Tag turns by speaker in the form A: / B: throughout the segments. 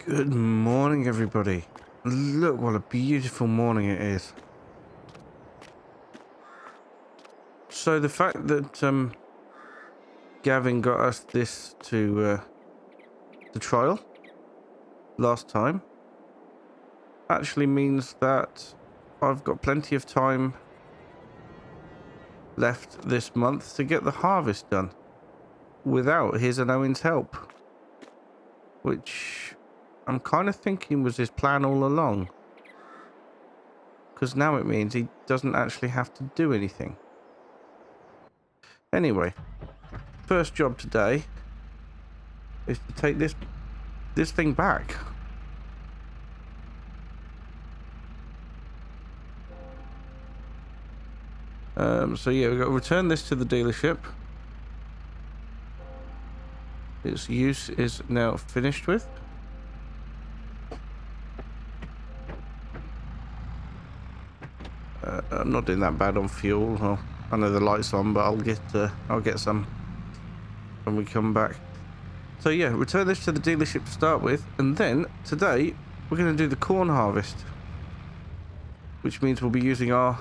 A: Good morning, everybody. Look what a beautiful morning it is. So the fact that Gavin got us this to the trial last time actually means that I've got plenty of time left this month to get the harvest done without his and Owen's help, which I'm kind of thinking was his plan all along, because now it means he doesn't actually have to do anything. Anyway, first job today is to take this thing back. So yeah, we've got to return this to the dealership. Its use is now finished with. I'm not doing that bad on fuel. Well, I know the light's on, but I'll get some when we come back. So yeah, return this to the dealership to start with, and then today we're going to do the corn harvest, which means we'll be using our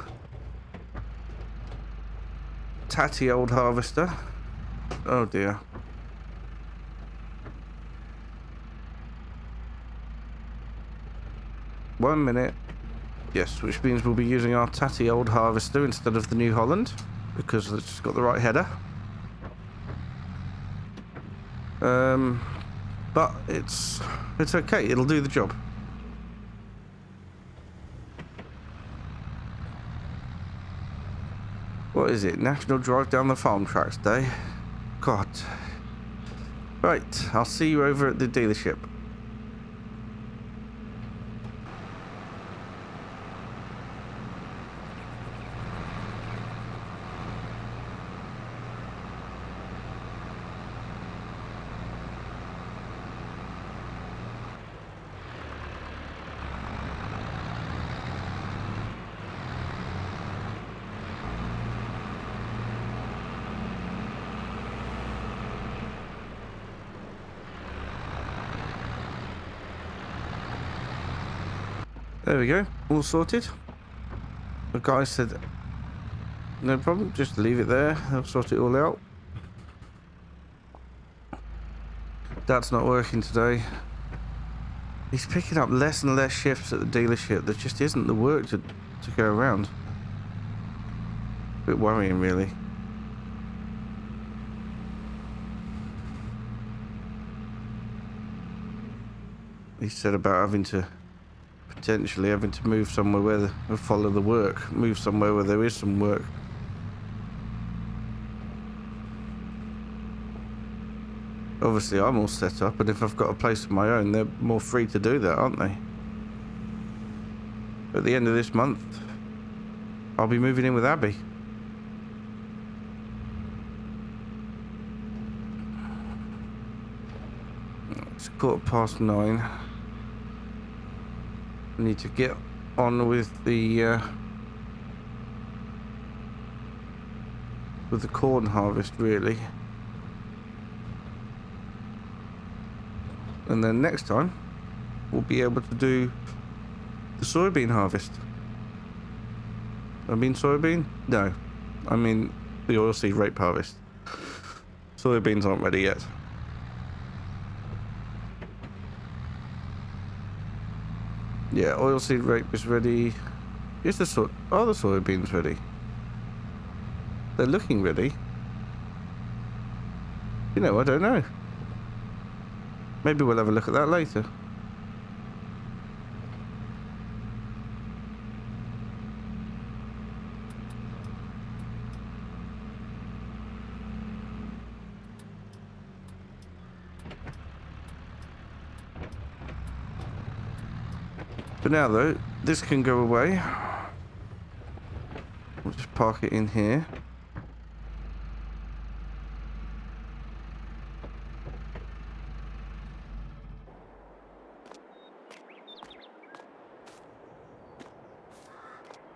A: tatty old harvester. Oh dear. One minute. Yes, which means we'll be using our tatty old harvester instead of the New Holland, because it's got the right header. But it's okay, it'll do the job. What is it? National Drive Down the Farm Tracks Day? God. Right, I'll see you over at the dealership. There we go, all sorted. The guy said, no problem, just leave it there, I'll sort it all out. Dad's not working today. He's picking up less and less shifts at the dealership. There just isn't the work to go around. A bit worrying, really. He said about potentially having to move somewhere where follow the work, move somewhere where there is some work. Obviously, I'm all set up, and if I've got a place of my own, they're more free to do that, aren't they? At the end of this month, I'll be moving in with Abby. It's 9:15. I need to get on with the corn harvest, really. And then next time, we'll be able to do the soybean harvest. I mean soybean? No. I mean the oilseed rape harvest. Soybeans aren't ready yet. Yeah, oilseed rape is ready. Are the soybeans ready? They're looking ready. You know, I don't know. Maybe we'll have a look at that later. For now, though, this can go away. We'll just park it in here.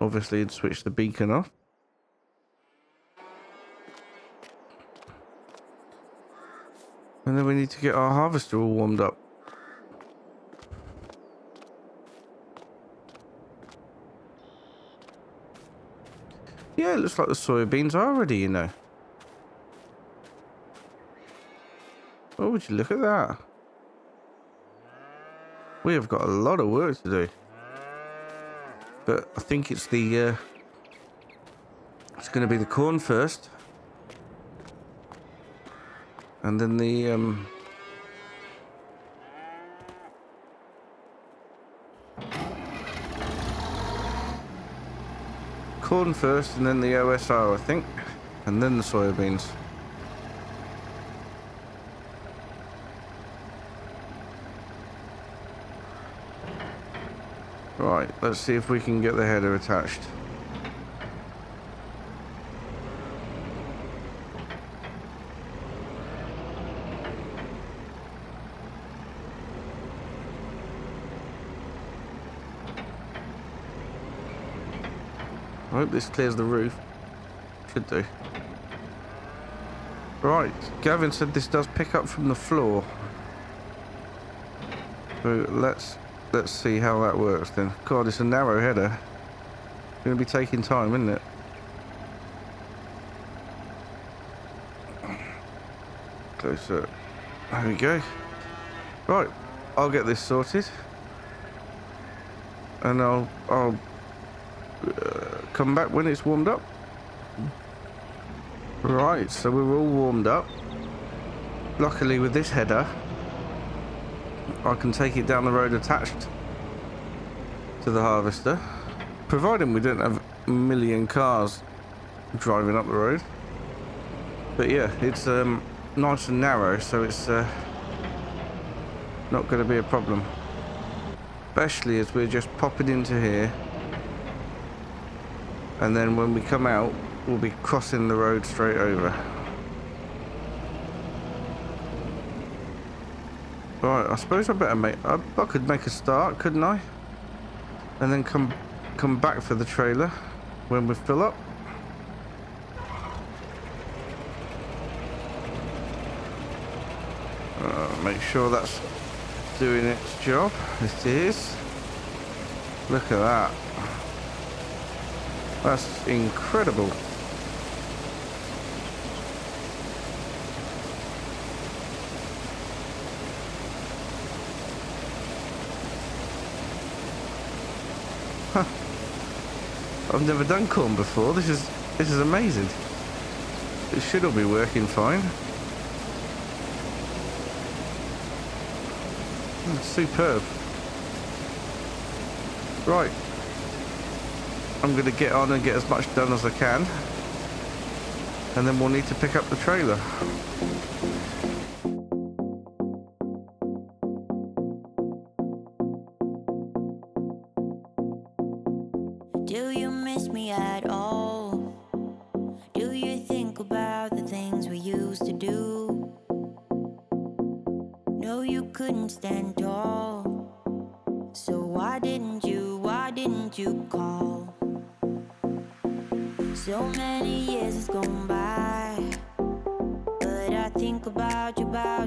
A: Obviously, you'd switch the beacon off. And then we need to get our harvester all warmed up. Yeah, it looks like the soybeans are ready, you know. Oh, would you look at that? We have got a lot of work to do. But I think it's the it's going to be the corn first, and then the corn first, and then the OSR, I think, and then the soybeans. Right, let's see if we can get the header attached. I hope this clears the roof. Should do. Right, Gavin said this does pick up from the floor. So let's see how that works then. God, it's a narrow header. It's going to be taking time, isn't it? Okay, so there we go. Right, I'll get this sorted, and I'll come back when it's warmed up. Right, so we're all warmed up. Luckily, with this header, I can take it down the road attached to the harvester, providing we don't have a million cars driving up the road. But yeah, it's nice and narrow, so it's not going to be a problem, especially as we're just popping into here, and then when we come out we'll be crossing the road straight over. Right, I suppose I could make a start, couldn't I? And then come back for the trailer when we fill up. Make sure that's doing its job. It is. Look at that. That's incredible. Huh. I've never done corn before. This is amazing. It should all be working fine. Superb. Right, I'm going to get on and get as much done as I can, and then we'll need to pick up the trailer.
B: Do you miss me at all? Do you think about the things we used to do? No, you couldn't stand tall, so why didn't you call? So many years has gone by, but I think about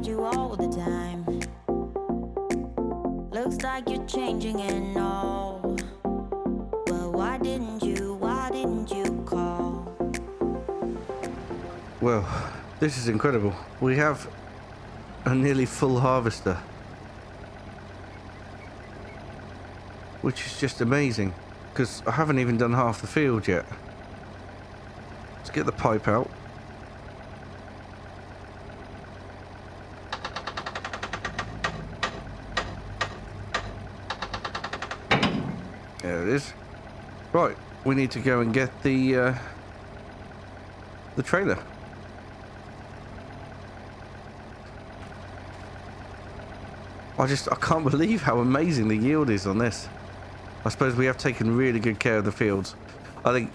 B: you all the time. Looks like you're changing and all, but why didn't you call?
A: Well, this is incredible. We have a nearly full harvester, which is just amazing, because I haven't even done half the field yet. Let's get the pipe out. There it is. Right, we need to go and get the trailer. I can't believe how amazing the yield is on this. I suppose we have taken really good care of the fields. I think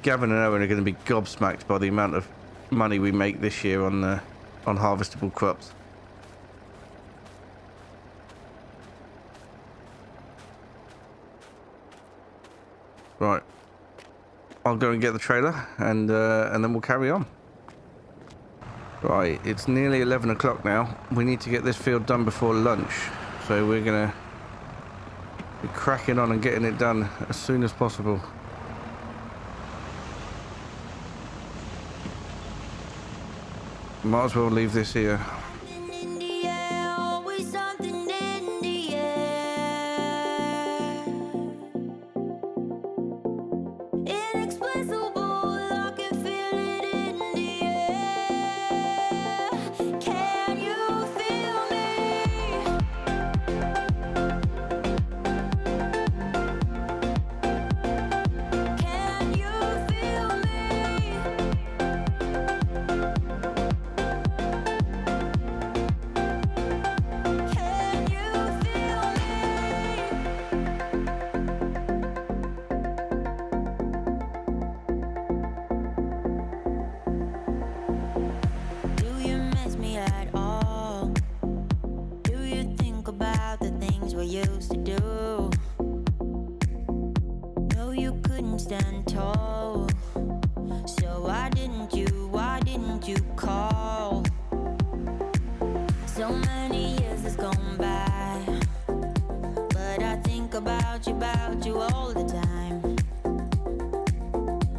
A: Gavin and Owen are going to be gobsmacked by the amount of money we make this year on harvestable crops. Right, I'll go and get the trailer, and then we'll carry on. Right, it's nearly 11 o'clock now. We need to get this field done before lunch, so we're gonna be cracking on and getting it done as soon as possible. Might as well leave this here.
B: In the air, always something in the air. Inexplicable, I can feel it in the air. Can you feel me? Can you feel me? Can you feel me? Do you miss me at all? Do you think about the things we used to do? No, you couldn't stand tall. So why didn't you call? So many years has gone by, but I think about you all the time.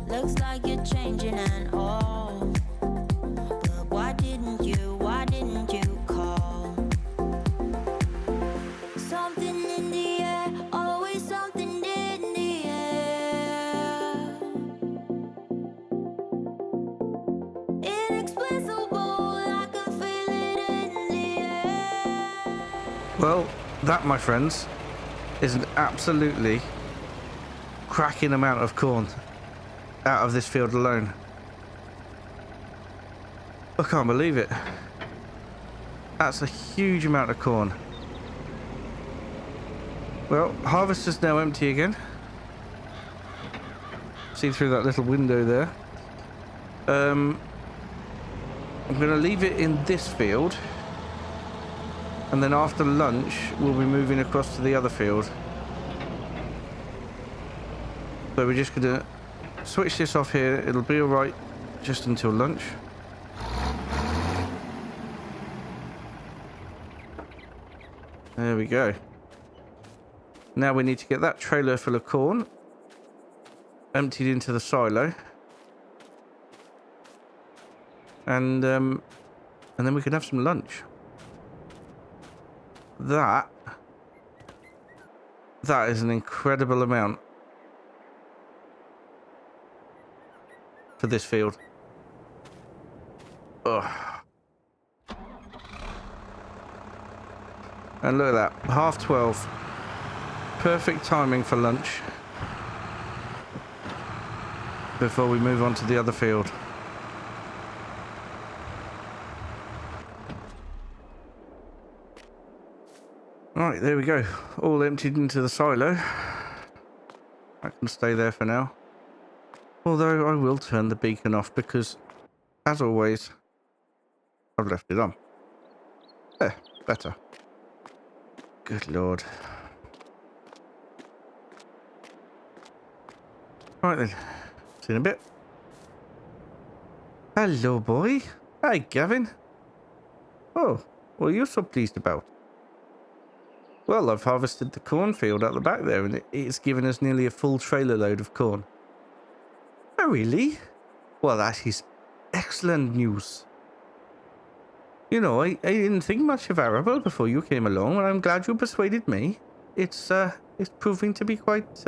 B: Looks like you're changing and all, but why didn't you call? Something in the air, always something in the air. Inexplicable, I can feel it in the air.
A: Well, that, my friends, is an absolutely cracking amount of corn out of this field alone. I can't believe it. That's a huge amount of corn. Well, harvest is now empty again. See through that little window there. I'm going to leave it in this field. And then after lunch, we'll be moving across to the other field. So we're just going to switch this off here. It'll be alright just until lunch. There we go. Now we need to get that trailer full of corn emptied into the silo. And then we can have some lunch. That is an incredible amount for this field. Ugh. And look at that, 12:30. Perfect timing for lunch before we move on to the other field. Right, there we go. All emptied into the silo. That can stay there for now. Although I will turn the beacon off because, as always, I've left it on. There, better. Good lord. Right then, see you in a bit. Hello, boy. Hi, Gavin. Oh, what are you so pleased about? Well, I've harvested the cornfield at the back there, and it's given us nearly a full trailer load of corn. Oh, really? Well, that is excellent news. You know, I didn't think much of Arable before you came along, and I'm glad you persuaded me. It's proving to be quite,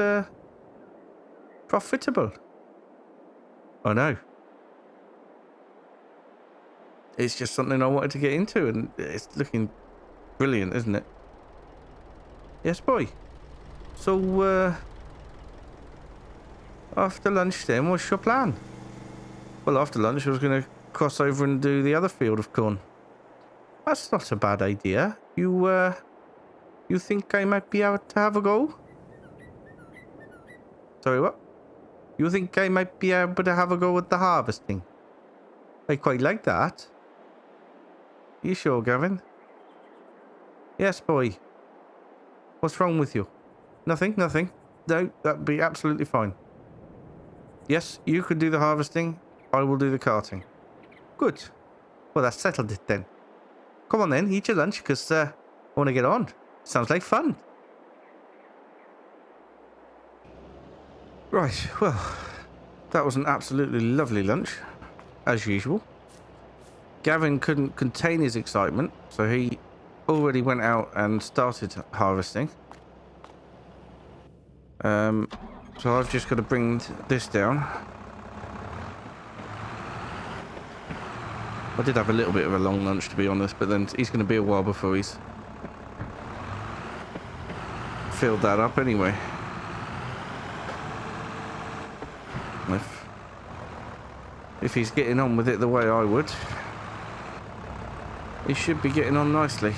A: profitable. I know. It's just something I wanted to get into, and it's looking brilliant, isn't it? Yes, boy. So, after lunch then, what's your plan? Well, after lunch I was going to cross over and do the other field of corn. That's not a bad idea. You think I might be able to have a go? Sorry, what? You think I might be able to have a go at the harvesting? I quite like that. You sure, Gavin? Yes, boy. What's wrong with you? Nothing, nothing. No, that'd be absolutely fine. Yes, you could do the harvesting. I will do the carting. Good. Well, that's settled it then. Come on then, eat your lunch, because I want to get on. Sounds like fun. Right, well, that was an absolutely lovely lunch, as usual. Gavin couldn't contain his excitement, so he already went out and started harvesting. So I've just got to bring this down. I did have a little bit of a long lunch, to be honest, but then he's going to be a while before he's filled that up anyway. If he's getting on with it the way I would, he should be getting on nicely.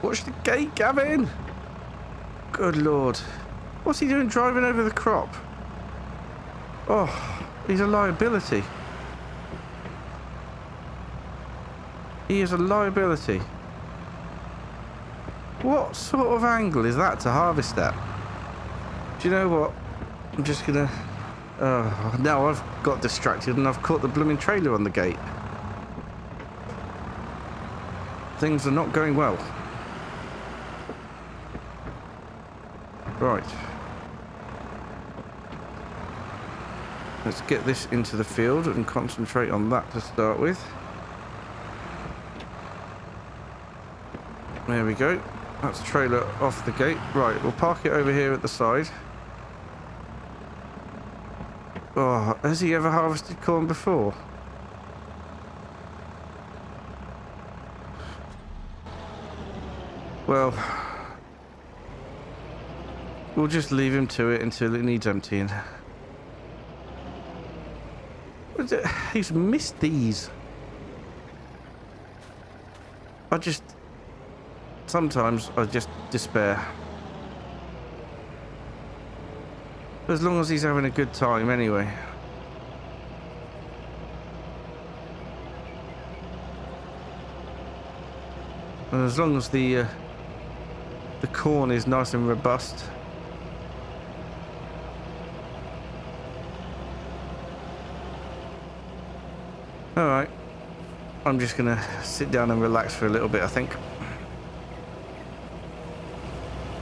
A: Watch the gate, Gavin! Good lord. What's he doing driving over the crop? Oh, he's a liability. He is a liability. What sort of angle is that to harvest at? Do you know what? I'm just gonna... now I've got distracted and I've caught the blooming trailer on the gate. Things are not going well. Right. Let's get this into the field and concentrate on that to start with. There we go. That's the trailer off the gate. Right, we'll park it over here at the side. Oh, has he ever harvested corn before? Well, we'll just leave him to it until it needs emptying. What is it? He's missed these. Sometimes I just despair. As long as he's having a good time anyway. And as long as the corn is nice and robust. Alright. I'm just gonna sit down and relax for a little bit, I think.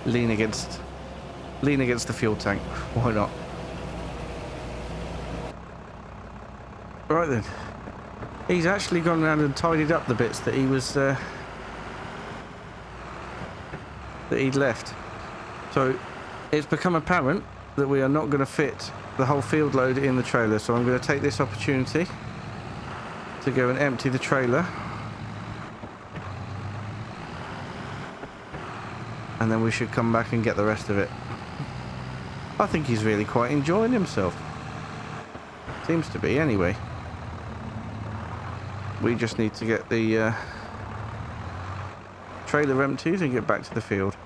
A: Lean against the fuel tank. Why not? Right then. He's actually gone around and tidied up the bits that he was that he'd left. So it's become apparent that we are not going to fit the whole field load in the trailer. So I'm going to take this opportunity to go and empty the trailer. And then we should come back and get the rest of it. I think he's really quite enjoying himself. Seems to be, anyway. We just need to get the trailer emptied and get back to the field.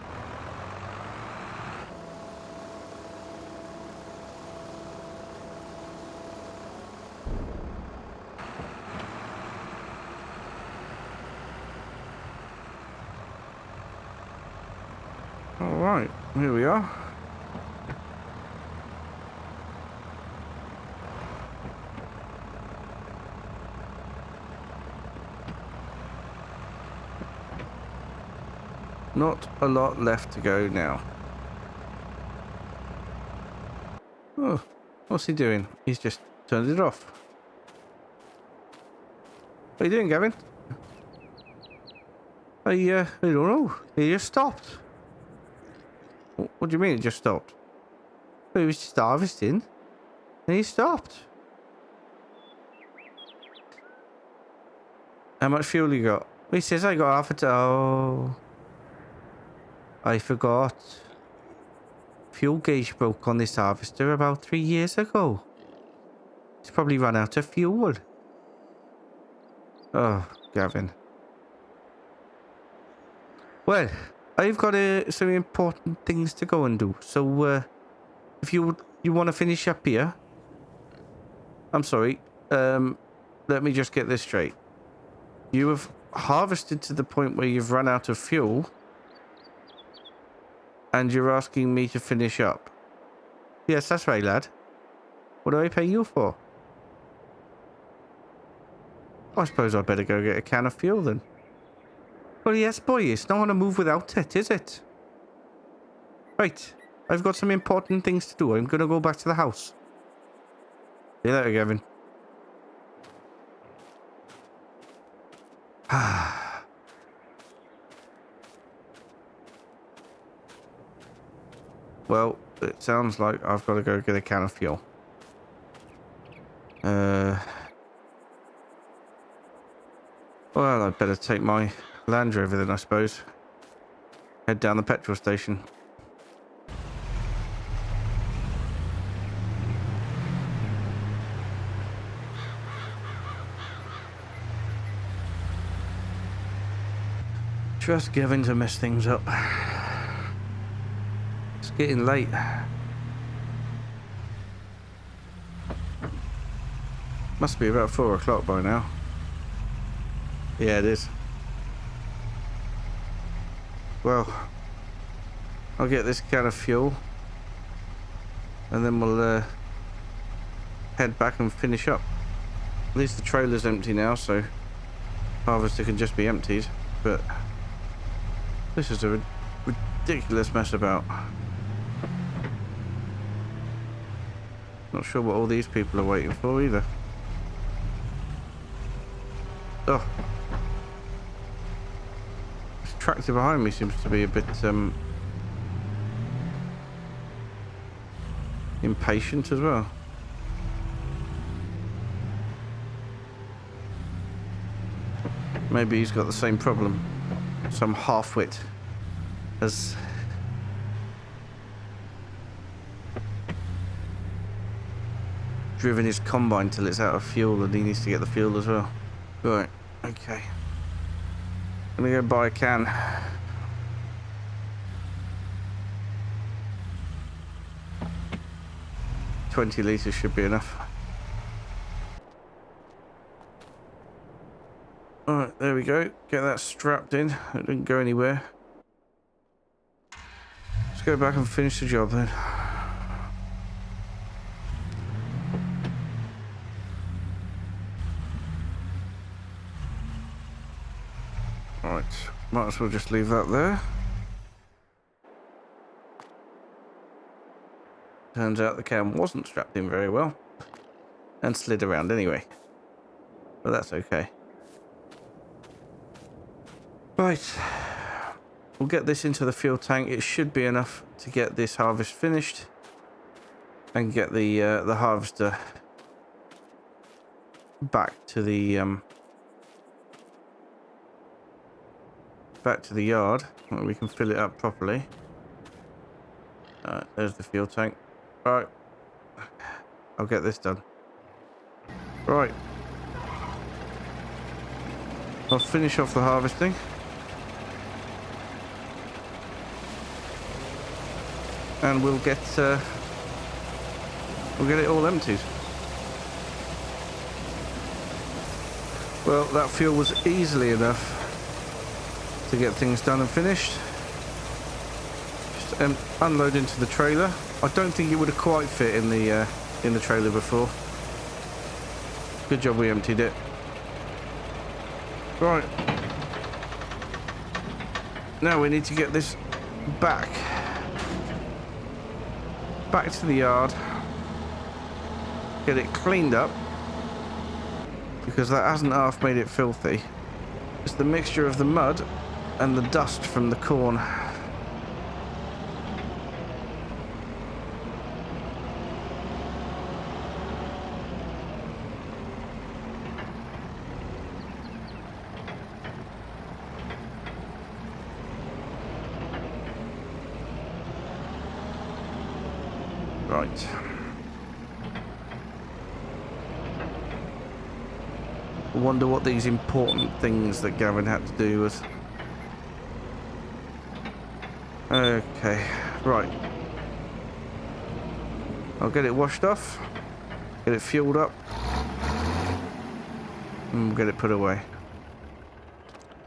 A: Alright, here we are. Not a lot left to go now. Oh, what's he doing? He's just turned it off. What are you doing, Gavin? I don't know. He just stopped. What do you mean it just stopped? Well, he was just harvesting. And he stopped. How much fuel you got? He says I got half a oh. I forgot. Fuel gauge broke on this harvester about 3 years ago. It's probably run out of fuel. Oh, Gavin. Well, I've got some important things to go and do. So, if you want to finish up here, I'm sorry. Let me just get this straight. You have harvested to the point where you've run out of fuel, and you're asking me to finish up. Yes, that's right, lad. What do I pay you for? I suppose I'd better go get a can of fuel then. Well, yes, boy, it's not on a move without it, is it? Right, I've got some important things to do. I'm gonna go back to the house. See you later, Gavin. Well, it sounds like I've got to go get a can of fuel. Well, I'd better take my Land Rover then, I suppose. Head down the petrol station. Trust Gavin to mess things up. It's getting late. Must be about 4 o'clock by now. Yeah, it is. Well, I'll get this can of fuel. And then we'll head back and finish up. At least the trailer's empty now, so harvester can just be emptied. But this is a ridiculous mess about. Not sure what all these people are waiting for either. Oh. This tractor behind me seems to be a bit impatient as well. Maybe he's got the same problem. Some halfwit has driven his combine till it's out of fuel and he needs to get the fuel as well. Right, okay. I'm gonna go buy a can. $20 litres should be enough. Alright, there we go. Get that strapped in. It didn't go anywhere. Let's go back and finish the job then. Right, might as well just leave that there. Turns out the can wasn't strapped in very well. And slid around anyway. But that's okay. Right. We'll get this into the fuel tank. It should be enough to get this harvest finished. And get the harvester back to the yard. We can fill it up properly. There's the fuel tank. Right. I'll get this done. Right. I'll finish off the harvesting. And we'll get it all emptied. Well, that fuel was easily enough to get things done and finished. Just unload into the trailer. I don't think it would have quite fit in the trailer before. Good job we emptied it. Right. Now we need to get this back to the yard. Get it cleaned up. Because that hasn't half made it filthy. It's the mixture of the mud and the dust from the corn. Right. I wonder what these important things that Gavin had to do was. Okay, right. I'll get it washed off, get it fueled up, and we'll get it put away.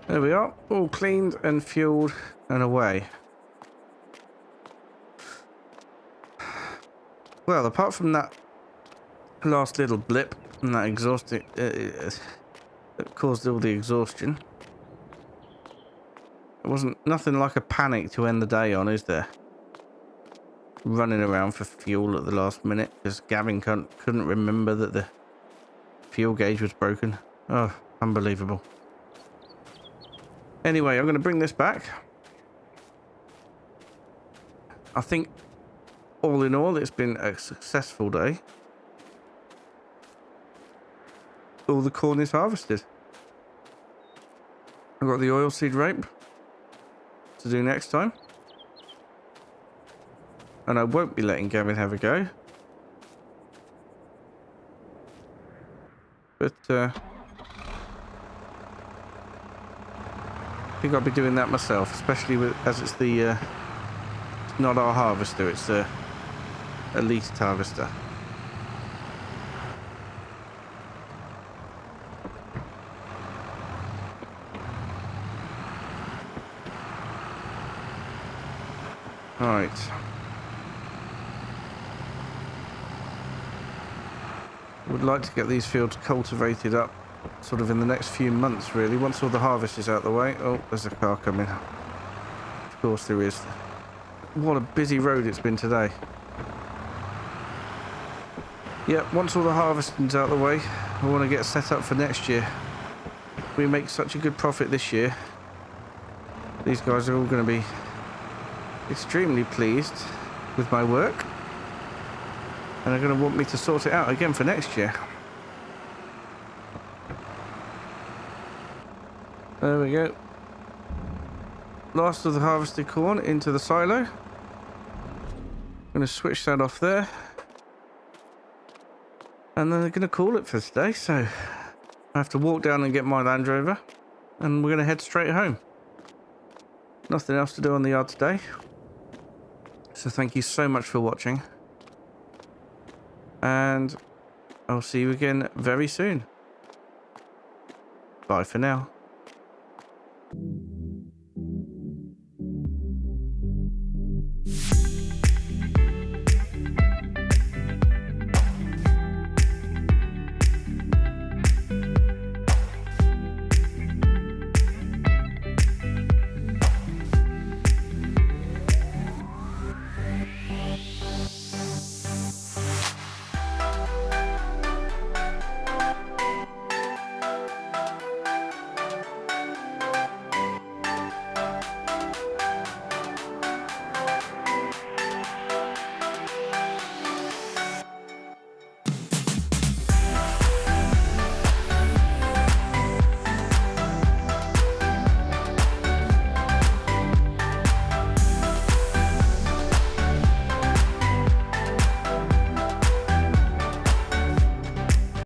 A: There we are, all cleaned and fueled and away. Well, apart from that last little blip and that exhaust that caused all the exhaustion, There wasn't nothing like a panic to end the day on, is there? Running around for fuel at the last minute because Gavin couldn't remember that the fuel gauge was broken. Oh, unbelievable. Anyway, I'm going to bring this back. I think all in all, it's been a successful day. All the corn is harvested. I've got the oilseed rape to do next time. And I won't be letting Gavin have a go. But, I think I'll be doing that myself, especially as it's the, it's not our harvester, it's a leased harvester. Right. Would like to get these fields cultivated up sort of in the next few months, really, once all the harvest is out the way. Oh, there's a car coming. Of course there is. What a busy road it's been today. Yep, once all the harvesting's out the way, I want to get set up for next year. We make such a good profit this year. These guys are all going to be extremely pleased with my work. And they're going to want me to sort it out again for next year. There we go. Last of the harvested corn into the silo. I'm going to switch that off there. And then they're going to call it for today. So I have to walk down and get my Land Rover. And we're going to head straight home. Nothing else to do on the yard today. So thank you so much for watching. And I'll see you again very soon. Bye for now.